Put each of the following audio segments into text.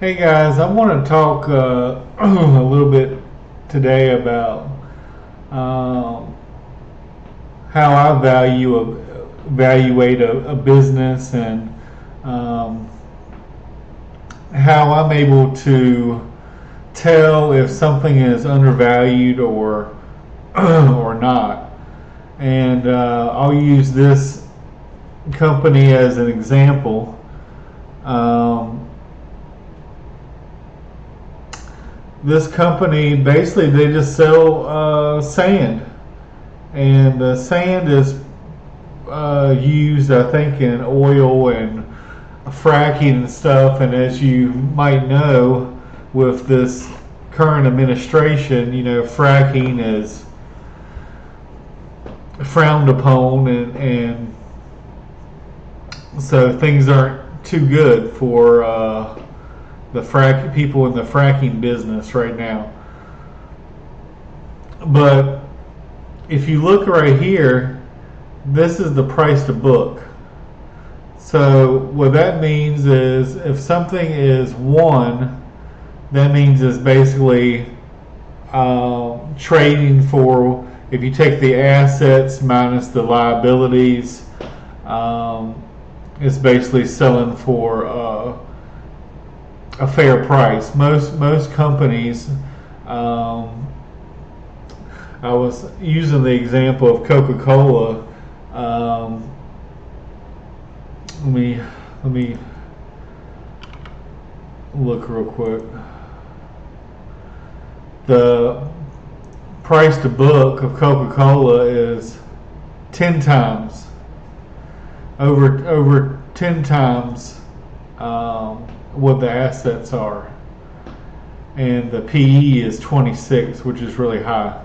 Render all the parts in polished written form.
Hey guys, I want to talk a little bit today about um, how I evaluate a business and um, how I'm able to tell if something is undervalued or or not. And I'll use this company as an example. Um, this company basically they just sell sand, and the sand is used, I think, in oil and fracking and stuff. And as you might know, with this current administration, fracking is frowned upon, and so things aren't too good for the people in the fracking business right now. But if you look right here, this is the price to book. So what that means is if something is one, that means it's basically trading for, if you take the assets minus the liabilities, it's basically selling for a fair price. Most companies, I was using the example of Coca-Cola. Let me look real quick. The price to book of Coca-Cola is 10 times, over 10 times what the assets are, and the PE is 26, which is really high.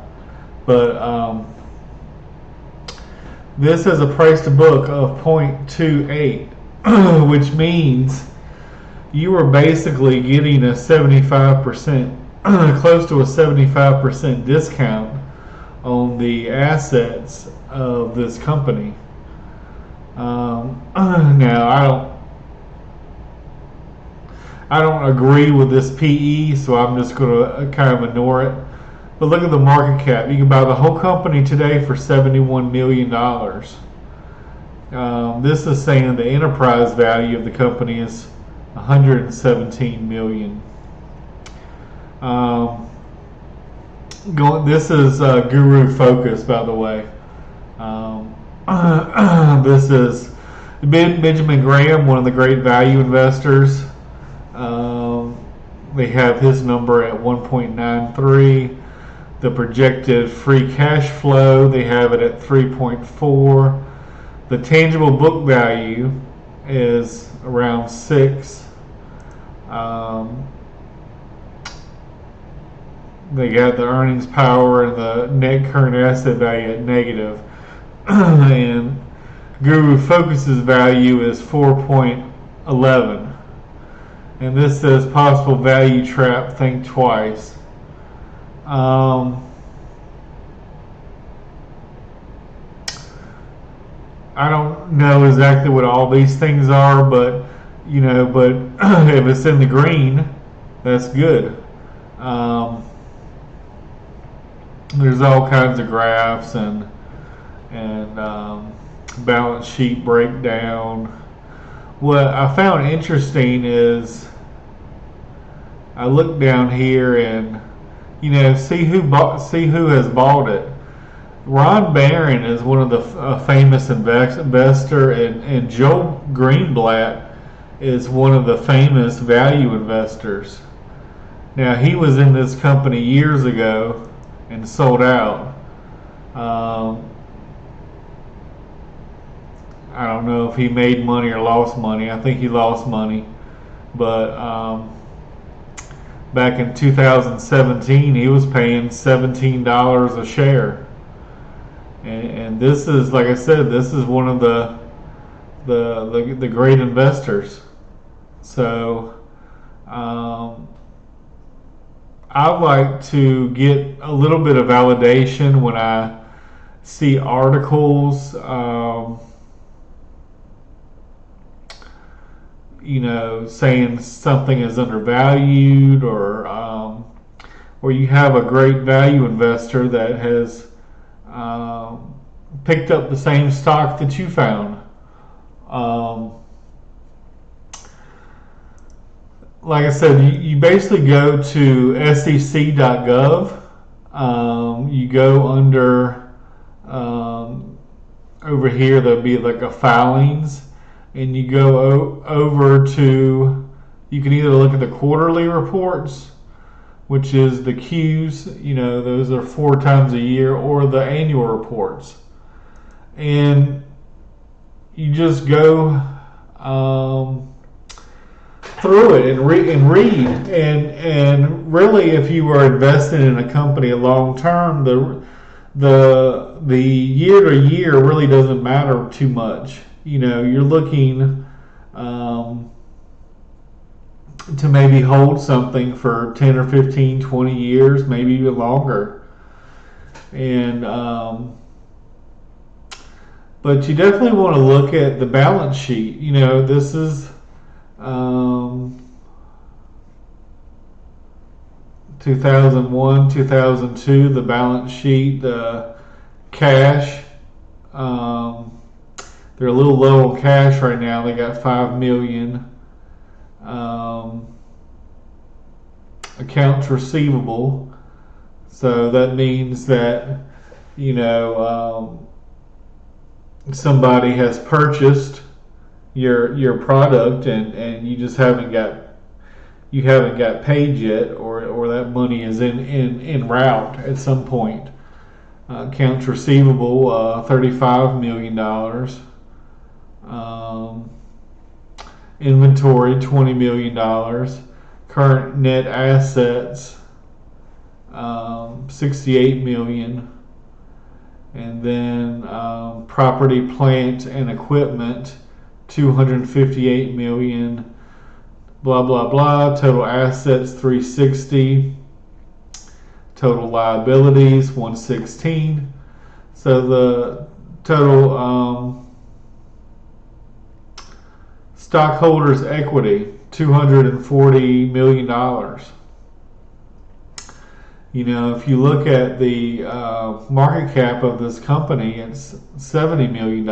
But this has a price to book of 0.28, which means you are basically getting a 75%, close to a 75% discount on the assets of this company. Now, I don't agree with this PE, so I'm just going to kind of ignore it. But look at the market cap. You can buy the whole company today for $71 million. This is saying the enterprise value of the company is $117 million. This is Guru Focus, by the way. This is Benjamin Graham, one of the great value investors. They have his number at 1.93. The projected free cash flow, they have it at 3.4. The tangible book value is around 6. They got the earnings power and the net current asset value at negative. And Guru Focus's value is 4.11. And this says possible value trap, think twice. I don't know exactly what all these things are, but if it's in the green, that's good. There's all kinds of graphs and balance sheet breakdown. What I found interesting is I look down here and see who has bought it. Ron Barron is one of the famous investor, and Joe Greenblatt is one of the famous value investors. Now, he was in this company years ago and sold out. I don't know if he made money or lost money. I think he lost money, but back in 2017, he was paying $17 a share. And this is, like I said, this is one of the great investors. So I like to get a little bit of validation when I see articles. saying something is undervalued, or you have a great value investor that has picked up the same stock that you found. Um, like I said, you basically go to sec.gov. You go under over here, there'll be like a filings, and you go over to, you can either look at the quarterly reports, which is the Qs, those are 4 times a year, or the annual reports. And you just go through it and read. And really, if you were investing in a company long term, the year to year really doesn't matter too much. You're looking to maybe hold something for 10 or 15, 20 years, maybe even longer. And but you definitely want to look at the balance sheet. This is 2001, 2002, the balance sheet, the cash. They're a little low on cash right now. They got $5 million. Accounts receivable. So that means that, somebody has purchased your product, and you just haven't got paid yet, or that money is in route at some point. Accounts receivable, $35 million. Inventory, $20 million. Current net assets, $68 million. And then property, plant, and equipment, $258 million. Blah blah blah. Total assets, $360. Total liabilities, $116. So the total stockholders' equity, $240 million. If you look at the market cap of this company, it's $70 million.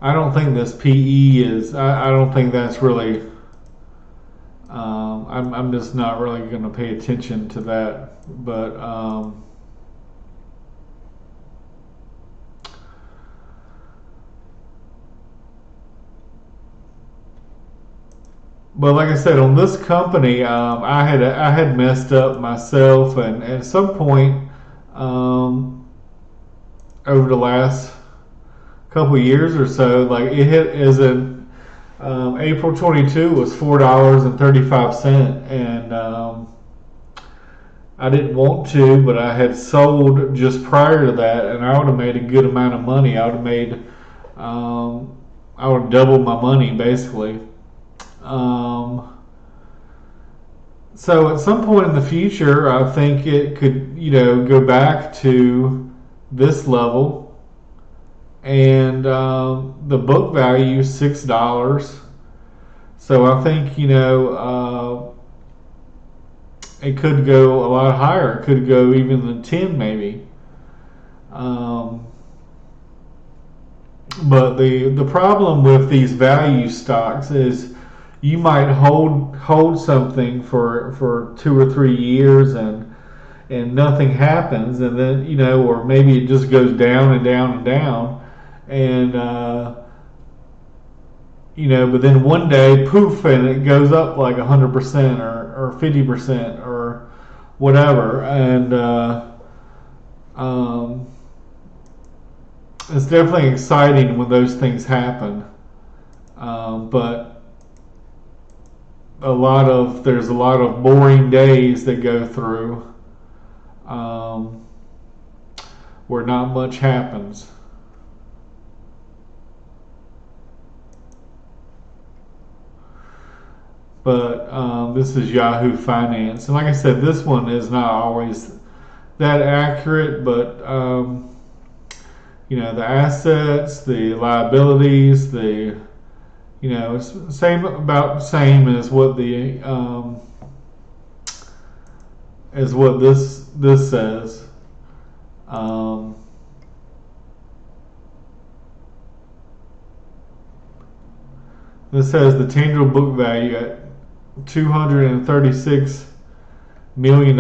I don't think this PE is. I don't think that's really. I'm just not really going to pay attention to that, but. But like I said, on this company, I had messed up myself, and at some point over the last couple years or so, like it hit as in April 22 was $4.35, and I didn't want to, but I had sold just prior to that, and I would have made a good amount of money. I would have made I would have doubled my money basically. So at some point in the future, I think it could, go back to this level, and the book value is $6. So I think, it could go a lot higher. It could go even than 10 maybe. But the problem with these value stocks is you might hold something for 2 or 3 years, and nothing happens, and then or maybe it just goes down and down and down, and but then one day, poof, and it goes up like 100% or 50% or whatever, and it's definitely exciting when those things happen, but there's a lot of boring days that go through where not much happens. But this is Yahoo Finance, and like I said, this one is not always that accurate, but the assets, the liabilities, it's same as what the as what this says. Um, this says the tangible book value at $236 million.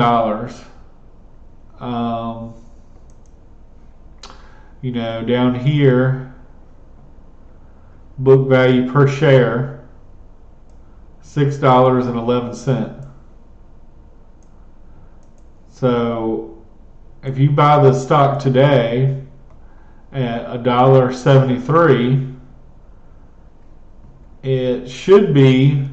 Down here, book value per share, $6.11. So if you buy the stock today at $1.73, it should be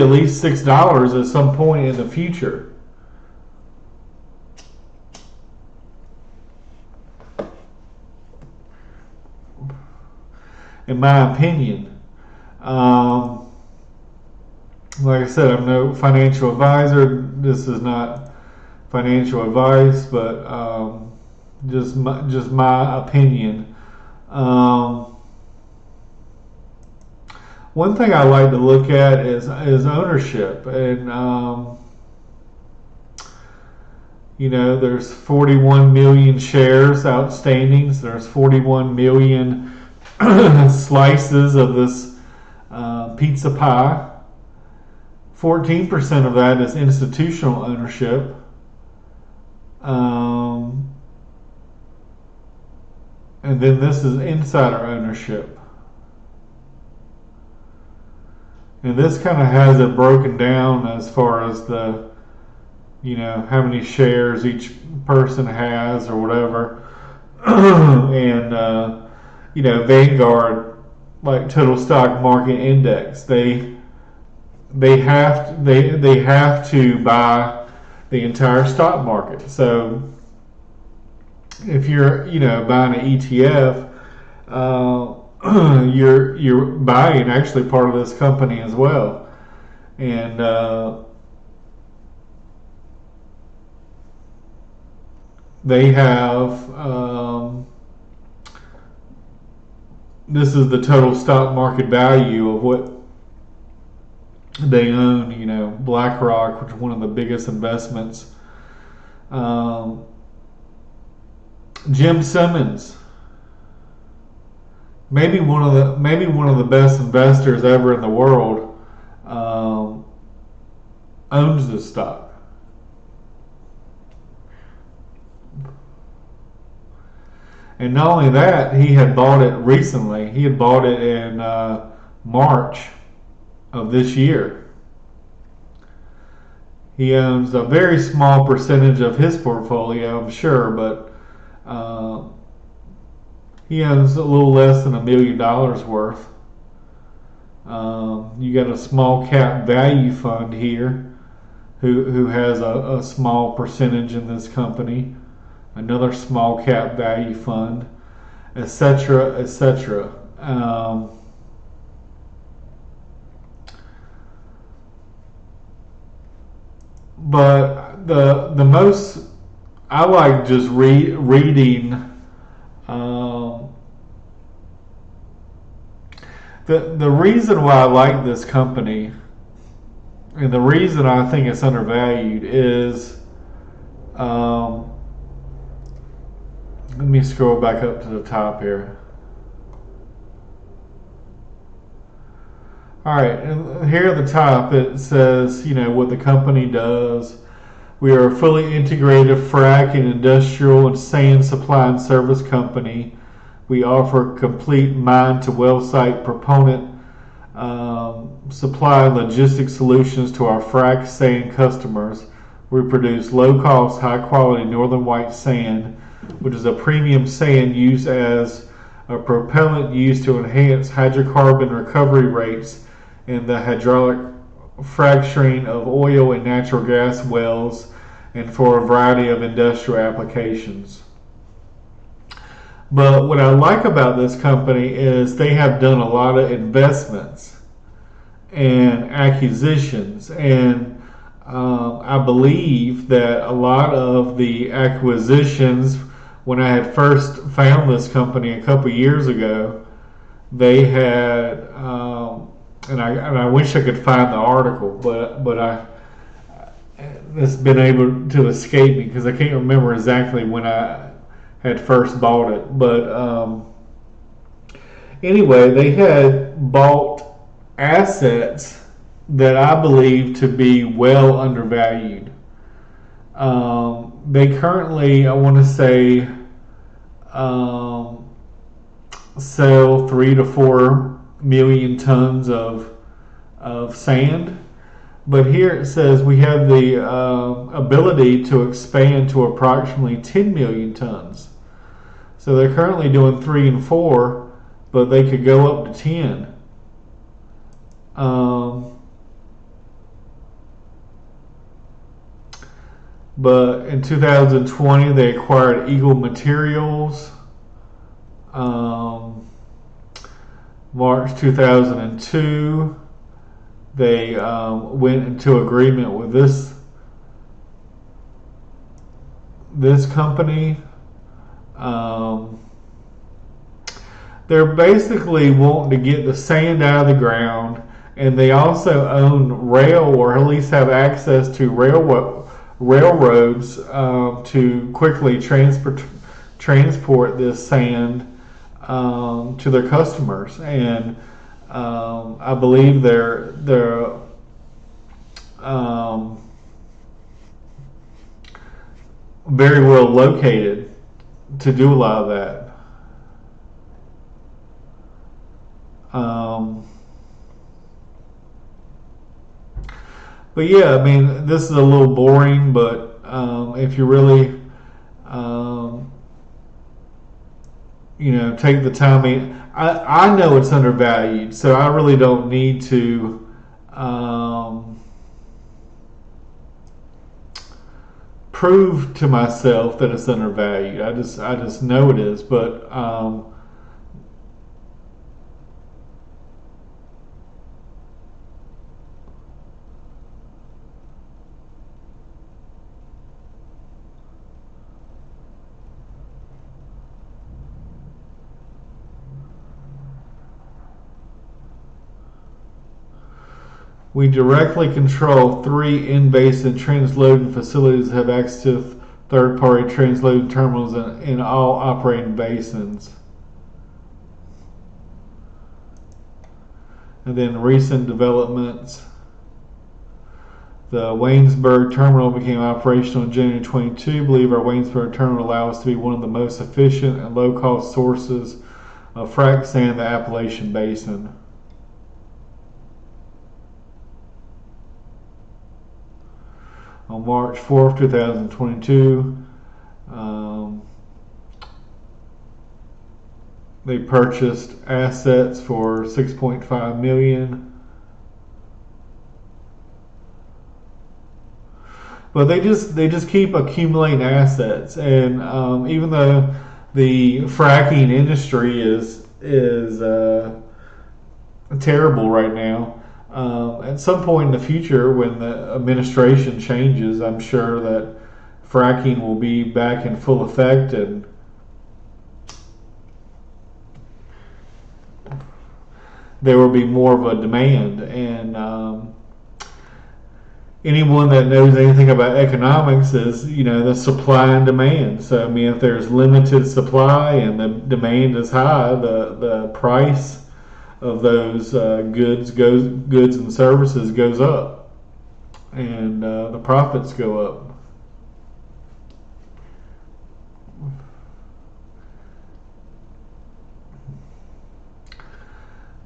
at least $6 at some point in the future. In my opinion. Like I said, I'm no financial advisor. This is not financial advice, but just my opinion. One thing I like to look at is ownership, and there's 41 million shares outstanding. So there's 41 million slices of this pizza pie. 14% of that is institutional ownership. And then this is insider ownership. And this kind of has it broken down as far as the, how many shares each person has or whatever. And, Vanguard, like total stock market index, they have to buy the entire stock market. So if you're buying an ETF, you're buying actually part of this company as well, and they have this is the total stock market value of what they own. BlackRock, which is one of the biggest investments. Jim Simmons, maybe one of the best investors ever in the world, owns this stock. And not only that, he had bought it recently. He had bought it in March of this year. He owns a very small percentage of his portfolio, I'm sure, but he owns a little less than $1 million worth. You got a small cap value fund here who has a small percentage in this company. Another small cap value fund, etc., etc. But the most I like just reading the reason why I like this company and the reason I think it's undervalued is let me scroll back up to the top here. All right, and here at the top it says, what the company does. We are a fully integrated frac and industrial and sand supply and service company. We offer complete mine to well site proponent supply and logistics solutions to our frac sand customers. We produce low cost, high quality northern white sand, which is a premium sand used as a propellant used to enhance hydrocarbon recovery rates in the hydraulic fracturing of oil and natural gas wells and for a variety of industrial applications. But what I like about this company is they have done a lot of investments and acquisitions, and I believe that a lot of the acquisitions, when I had first found this company a couple years ago, they had, and I wish I could find the article, but it's been able to escape me because I can't remember exactly when I had first bought it. But anyway, they had bought assets that I believe to be well undervalued. They currently, I want to say, um, sell 3 to 4 million tons of sand. But here it says we have the ability to expand to approximately 10 million tons. So they're currently doing 3 and 4, but they could go up to 10. Um, but in 2020, they acquired Eagle Materials. Um, March 2002, they went into agreement with this company. Um, they're basically wanting to get the sand out of the ground, and they also own rail, or at least have access to railroads to quickly transport this sand to their customers. And I believe they're very well located to do a lot of that. Um, but yeah, I mean, this is a little boring, but if you really, um, take the time. I know it's undervalued, so I really don't need to prove to myself that it's undervalued. I just know it is, but we directly control 3 in-basin transloading facilities that have access to third-party transloading terminals in all operating basins. And then recent developments. The Waynesburg terminal became operational in January 22. I believe our Waynesburg terminal will allow us to be one of the most efficient and low-cost sources of frac sand in the Appalachian Basin. On March 4th, 2022, they purchased assets for $6.5 million. But they just keep accumulating assets, and even though the fracking industry is terrible right now, at some point in the future, when the administration changes, I'm sure that fracking will be back in full effect, and there will be more of a demand. And anyone that knows anything about economics is, the supply and demand. So, I mean, if there's limited supply and the demand is high, the price of those goods and services goes up, and the profits go up.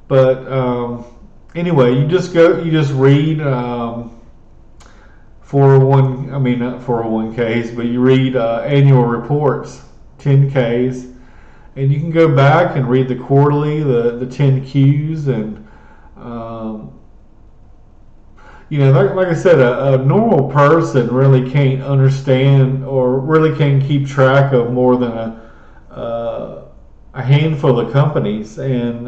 But anyway, you just read 401. I mean, not 401ks, but you read annual reports, 10Ks. And you can go back and read the quarterly, the 10Qs, and like I said, a normal person really can't understand or really can't keep track of more than a handful of companies, and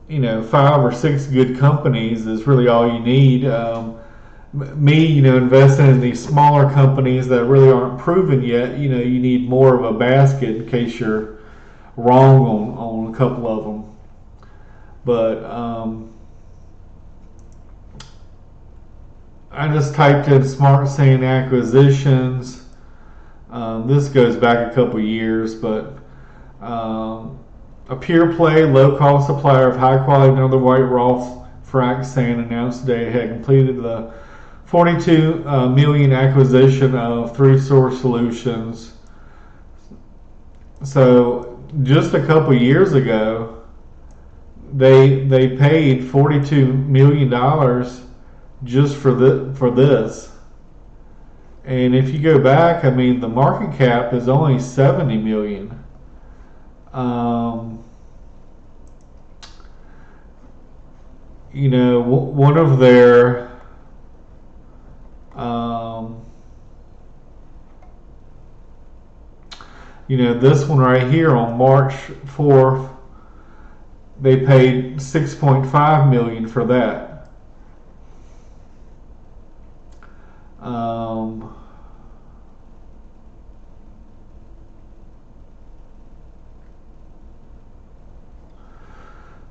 five or six good companies is really all you need. Me, investing in these smaller companies that really aren't proven yet, you need more of a basket in case you're wrong on a couple of them. But I just typed in Smart Sand acquisitions. This goes back a couple years, but a pure play, low cost supplier of high quality Northern White raw frac sand announced today it had completed the 42 million acquisition of Three Source Solutions. So just a couple years ago, they paid $42 million just for this. And if you go back, I mean, the market cap is only 70 million. One of their this one right here on March 4th, they paid 6.5 million for that.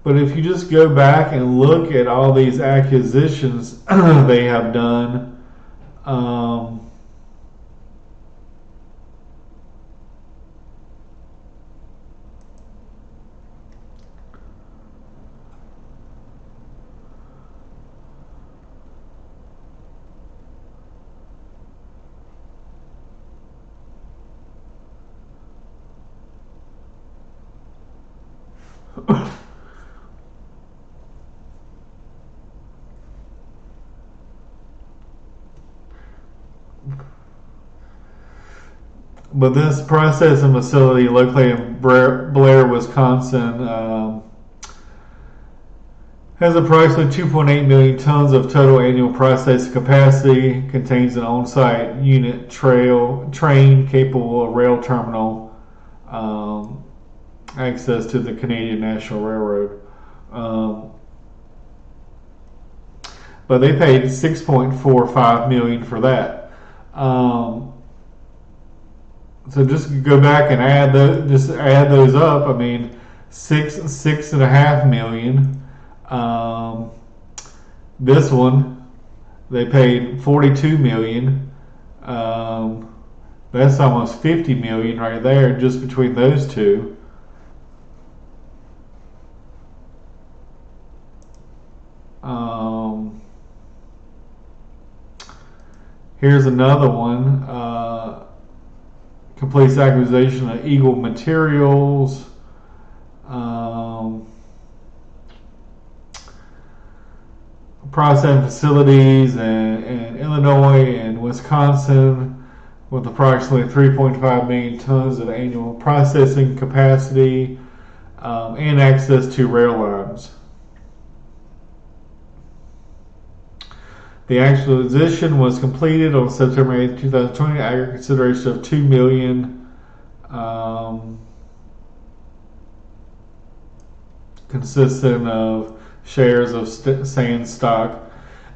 But if you just go back and look at all these acquisitions they have done, but this processing facility located in Blair, Wisconsin, has approximately 2.8 million tons of total annual processing capacity, contains an on-site unit train capable of rail terminal, access to the Canadian National Railroad. But they paid 6.45 million for that. So just go back and add those up. I mean, 6.5 million. This one, they paid 42 million. That's almost 50 million right there, just between those two. Here's another one. Completes acquisition of Eagle Materials. Processing facilities in Illinois and Wisconsin with approximately 3.5 million tons of annual processing capacity and access to rail lines. The acquisition was completed on September 8, 2020, aggregate consideration of $2 million, consisting of shares of sand stock.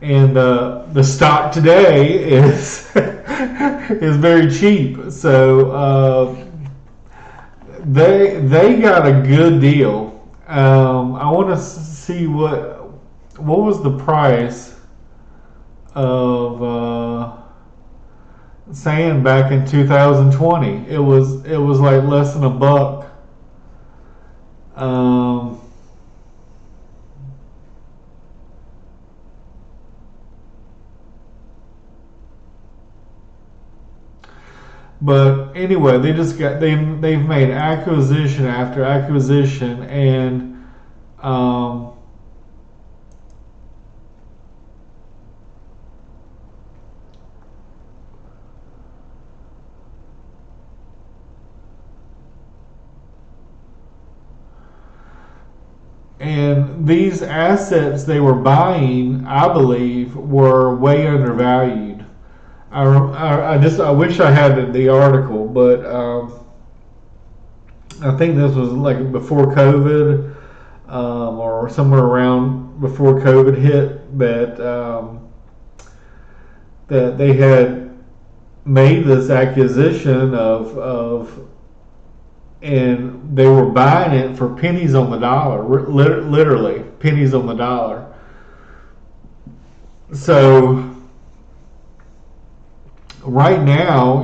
And the stock today is is very cheap. So they got a good deal. I want to see what was the price of sand back in 2020. It was like less than $1. But anyway, they've made acquisition after acquisition, and these assets they were buying, I believe, were way undervalued. I wish I had the article, but I think this was like before COVID. or somewhere around before COVID hit, that they had made this acquisition of and they were buying it for pennies on the dollar, literally pennies on the dollar. So right now,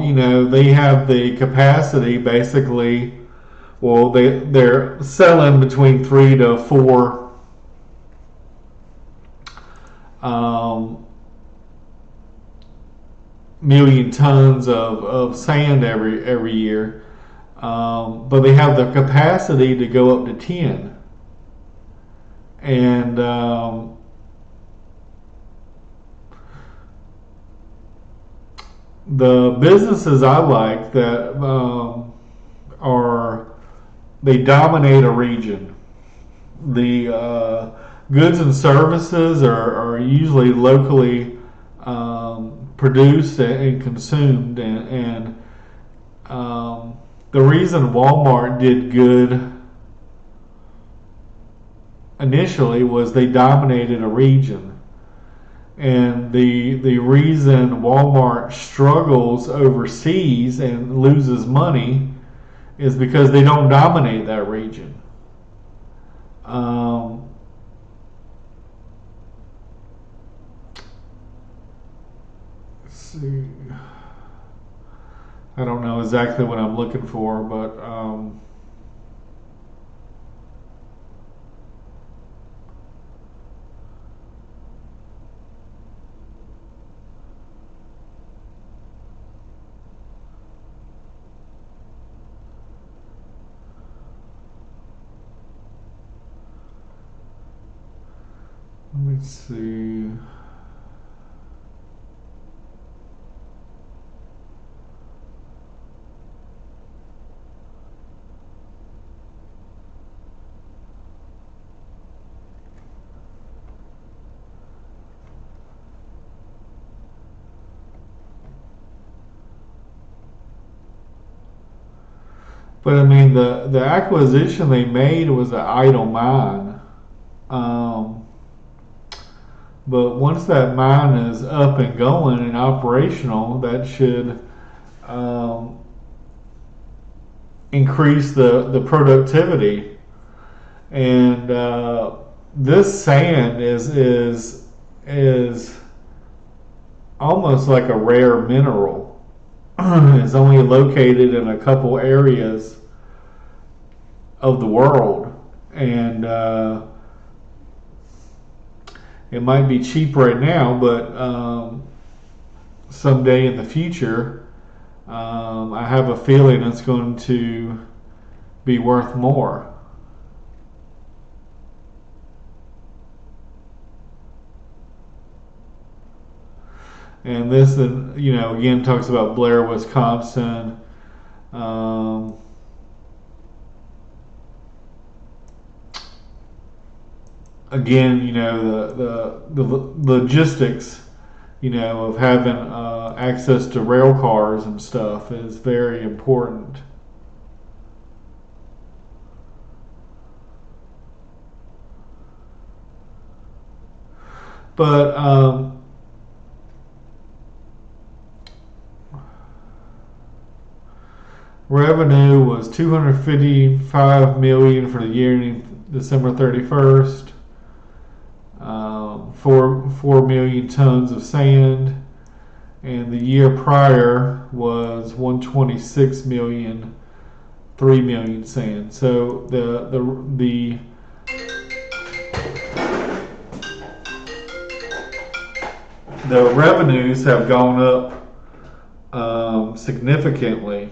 they have the capacity basically. Well, they're selling between 3 to 4 million tons of sand every year, but they have the capacity to go up to 10. And the businesses I like that are they dominate a region. The goods and services are usually locally produced and consumed, and the reason Walmart did good initially was they dominated a region, and the reason Walmart struggles overseas and loses money is because they don't dominate that region. Let's see. I don't know exactly what I'm looking for, but let me see. But I mean, the acquisition they made was an idle mine. Um, but once that mine is up and going and operational, that should um, increase the productivity. And this sand is almost like a rare mineral. It's only located in a couple areas of the world, and it might be cheap right now, but someday in the future, I have a feeling it's going to be worth more. And this, again, talks about Blair, Wisconsin. Um, Again, the logistics, of having access to rail cars and stuff is very important. But revenue was 255 million for the year ending December 31st. 4 million tons of sand, and the year prior was 126 million, 3 million sand. So the revenues have gone up significantly.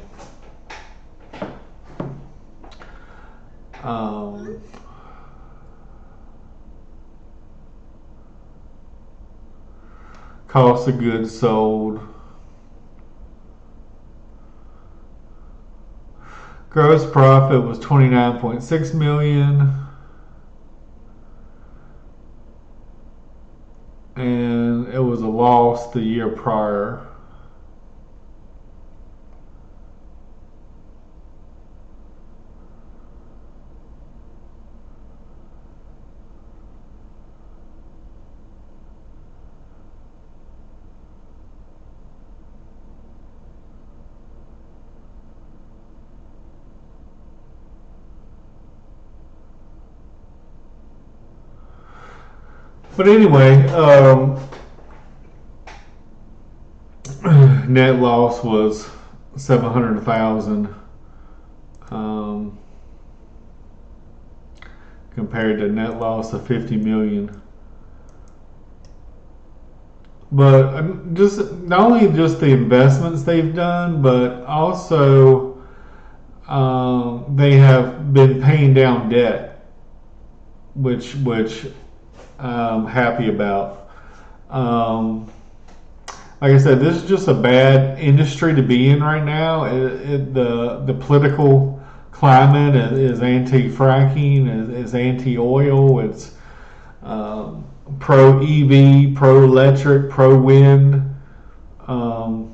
Cost of goods sold. Gross profit was 29.6 million, and it was a loss the year prior. But anyway, net loss was 700,000 um, compared to net loss of 50 million. But just not only just the investments they've done, but also they have been paying down debt, which I'm happy about. Like I said, this is just a bad industry to be in right now. The political climate is anti-fracking, is anti-oil. It's pro EV, pro electric, pro wind. Um,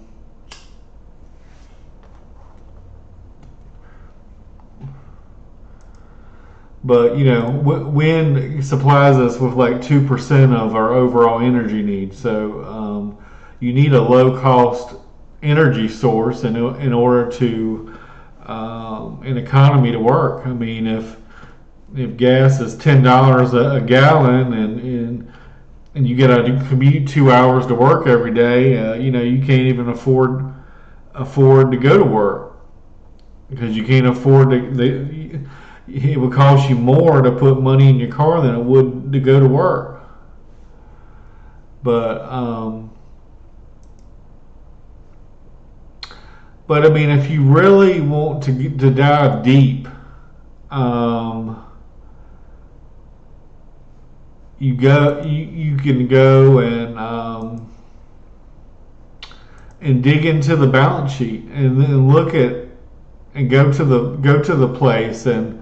but wind supplies us with like 2% of our overall energy needs. So you need a low cost energy source in order to an economy to work. I mean, if gas is $10 a gallon and you got to commute 2 hours to work every day, you can't even afford to go to work because you can't afford to. It would cost you more to put money in your car than it would to go to work. But I mean, if you really want to dive deep, um, you can go and dig into the balance sheet and then look at and go to the place and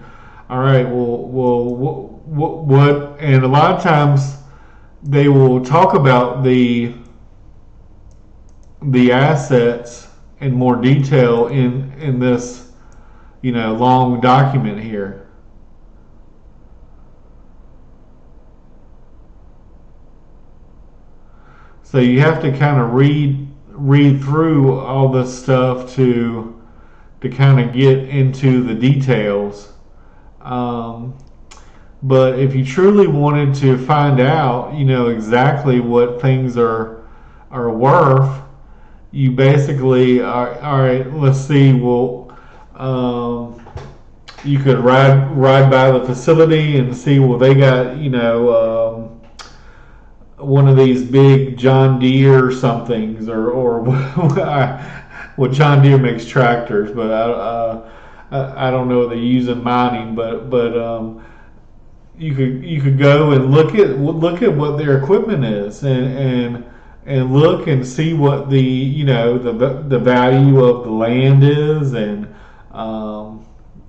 all right, what and a lot of times they will talk about the assets in more detail in this long document here. So you have to kind of read through all this stuff to kind of get into the details. But if you truly wanted to find out, exactly what things are worth, you basically are all right. Let's see. Well, you could ride by the facility and see. Well, they got one of these big John Deere somethings, or well, John Deere makes tractors, but I don't know if they use in mining, but you could go and look at what their equipment is and look and see what the value of the land is and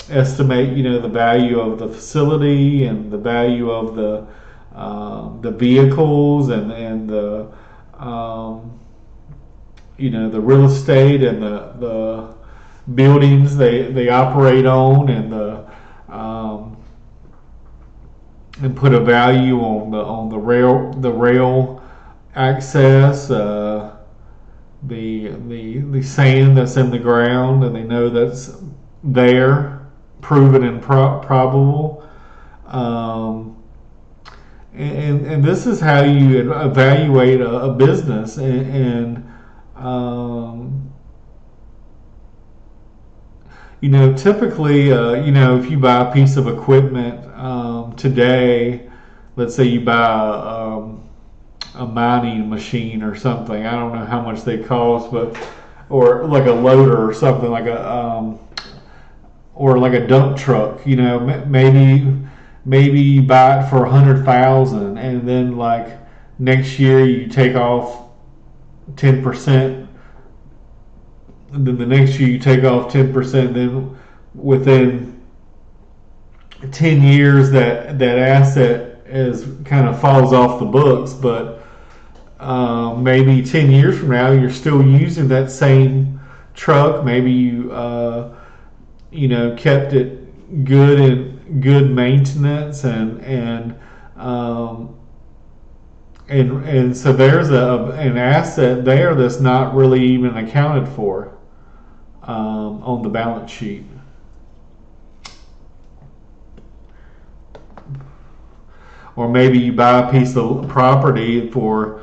estimate the value of the facility and the value of the vehicles and the the real estate and the buildings they operate on and put a value on the rail access, the sand that's in the ground, and they know that's there, proven and probable. And this is how you evaluate a business and typically, if you buy a piece of equipment today, let's say you buy a mining machine or something. I don't know how much they cost, but or like a loader or something like or like a dump truck. Maybe you buy it for 100,000, and then like next year you take off 10%. Then the next year you take off 10%. Then within 10 years, that asset is kind of falls off the books. But maybe 10 years from now, you're still using that same truck. Maybe you kept it good maintenance and so there's an asset there that's not really even accounted for on the balance sheet. or maybe you buy a piece of property for,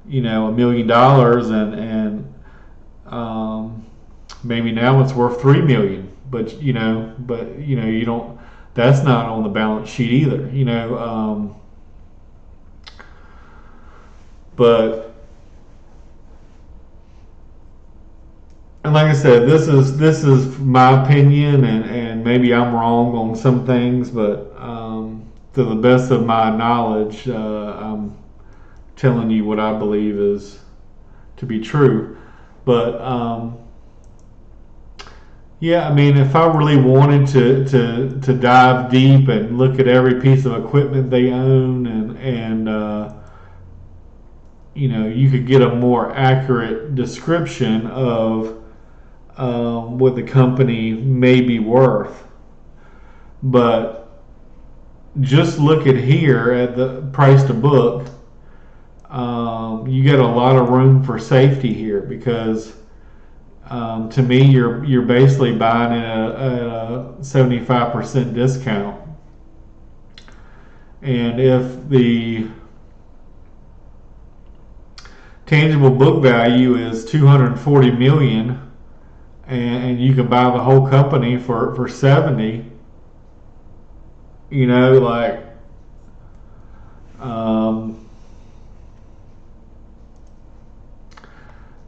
$1 million, and maybe now it's worth 3 million, but you don't. That's not on the balance sheet either, but. And like I said, this is my opinion, and maybe I'm wrong on some things, but to the best of my knowledge, I'm telling you what I believe is to be true. But yeah, I mean, if I really wanted to dive deep and look at every piece of equipment they own, and you could get a more accurate description of what the company may be worth. But just look at here at the price to book. You get a lot of room for safety here, because to me, you're basically buying at a 75% discount. And if the tangible book value is 240 million, and you can buy the whole company for 70, like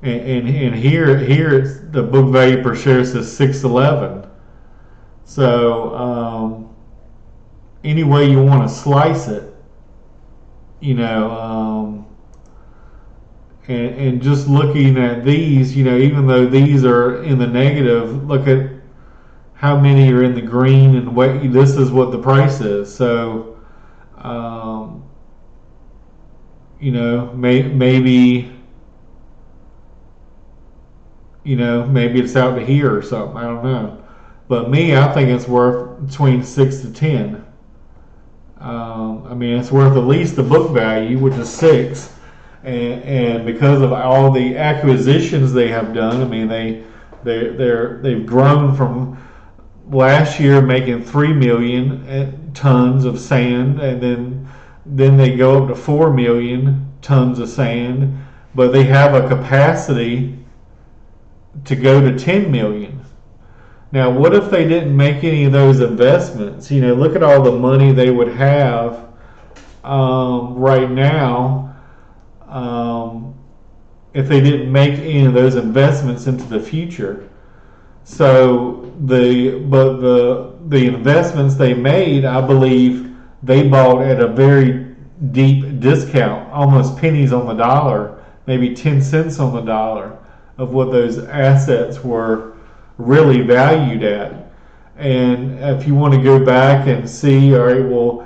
and here it's, the book value per share says 611. So any way you want to slice it, and just looking at these, even though these are in the negative, look at how many are in the green, and this is what the price is. So, maybe it's out to here or something. I don't know. But me, I think it's worth between 6 to 10. I mean, it's worth at least the book value, which is 6. And because of all the acquisitions they have done, I mean, they've grown from last year making 3 million tons of sand, and then they go up to 4 million tons of sand, but they have a capacity to go to 10 million. Now, what if they didn't make any of those investments? Look at all the money they would have right now. If they didn't make any of those investments into the future. So the investments they made, I believe they bought at a very deep discount, almost pennies on the dollar, maybe 10 cents on the dollar of what those assets were really valued at. And if you want to go back and see, all right, well,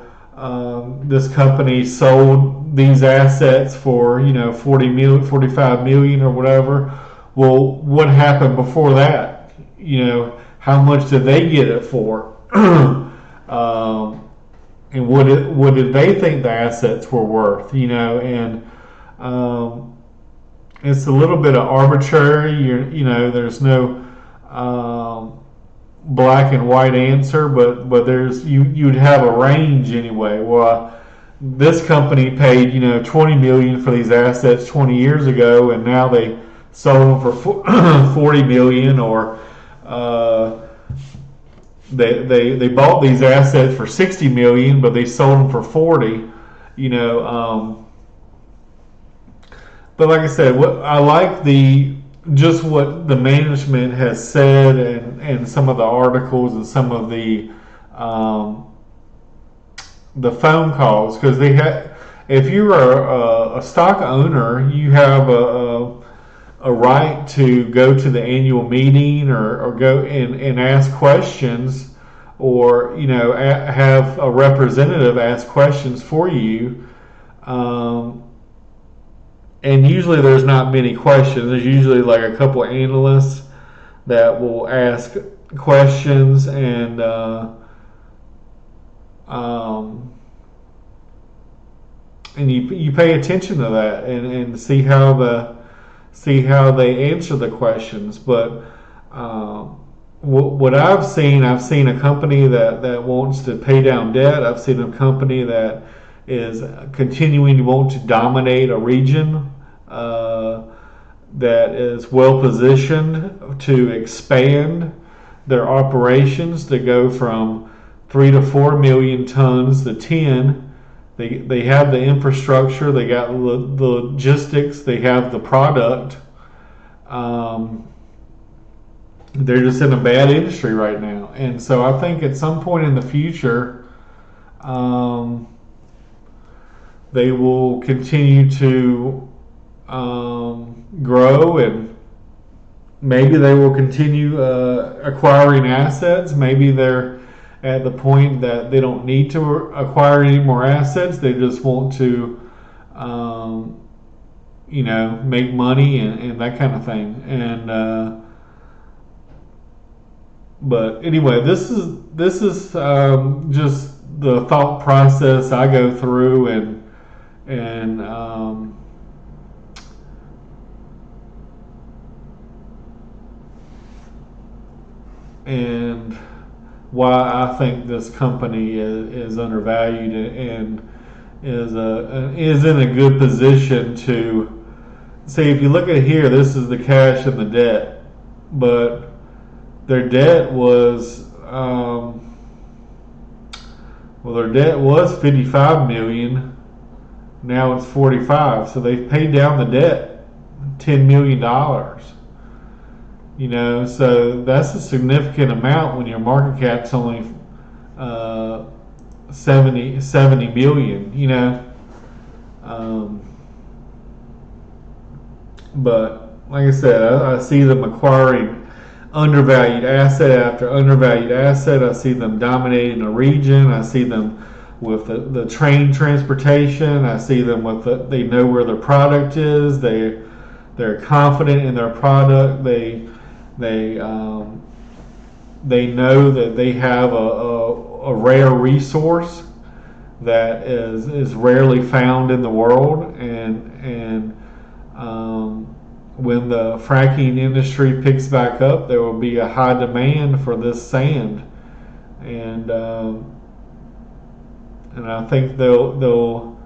this company sold these assets for 40 million, 45 million, or whatever. Well, what happened before that? How much did they get it for? And what did they think the assets were worth? And it's a little bit of arbitrary. There's no black and white answer, but there's you'd have a range anyway. Well, this company paid 20 million for these assets 20 years ago, and now they sold them for 40 million, or they bought these assets for 60 million, but they sold them for 40. But like I said, what I like just what the management has said, and some of the articles, and some of the phone calls, because if you're a stock owner, you have a right to go to the annual meeting, or go and ask questions, or have a representative ask questions for you. And usually there's not many questions. There's usually like a couple of analysts that will ask questions, and you pay attention to that, and see how they answer the questions. But what I've seen a company that wants to pay down debt. I've seen a company that is continuing to want to dominate a region that is well positioned to expand their operations to go from 3 to 4 million tons to 10. They have the infrastructure, they got the logistics, they have the product. They're just in a bad industry right now, and so I think at some point in the future, they will continue to grow, and maybe they will continue acquiring assets. Maybe they're at the point that they don't need to acquire any more assets. They just want to, make money and that kind of thing. And but anyway, this is just the thought process I go through, and why I think this company is undervalued and is in a good position to see. If you look at here, this is the cash and the debt, but their debt was their debt was 55 million. Now it's 45, so they've paid down the debt $10 million. So that's a significant amount when your market cap's only 70 million. But like I said, I see them acquiring undervalued asset after undervalued asset. I see them dominating a region. I see them with the train transportation. I see them with they know where their product is. They're confident in their product. They know that they have a rare resource that is rarely found in the world, and when the fracking industry picks back up, there will be a high demand for this sand, and I think they'll do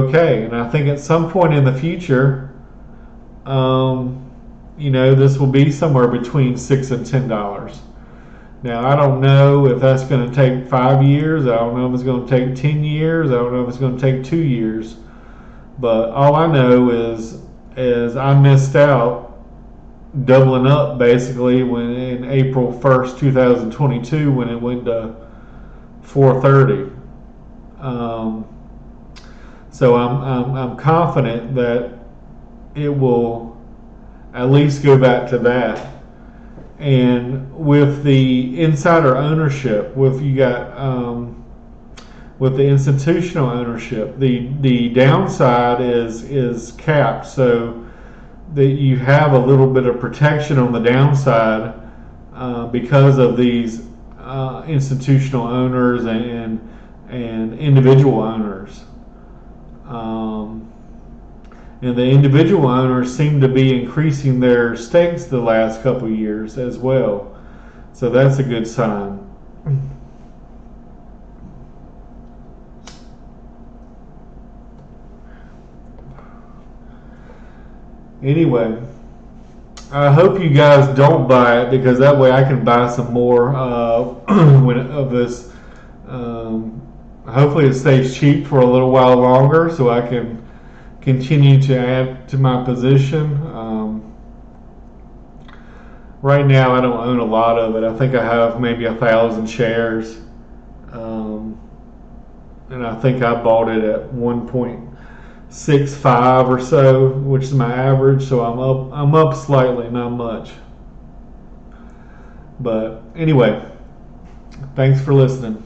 okay. And I think at some point in the future, this will be somewhere between $6 and $10. Now, I don't know if that's going to take 5 years. I don't know if it's going to take 10 years. I don't know if it's going to take 2 years. But all I know is I missed out doubling up basically when in April 1st, 2022, when it went to 430. So I'm confident that it will at least go back to that. And with the insider ownership, with the institutional ownership, the downside is capped, so that you have a little bit of protection on the downside because of these institutional owners and individual owners. And the individual owners seem to be increasing their stakes the last couple of years as well. So that's a good sign. Anyway, I hope you guys don't buy it, because that way I can buy some more of this. Hopefully it stays cheap for a little while longer so I can continue to add to my position. Right now I don't own a lot of it. I think I have maybe 1,000 shares, and I think I bought it at 1.65 or so, which is my average. So I'm up slightly, not much. But anyway, thanks for listening.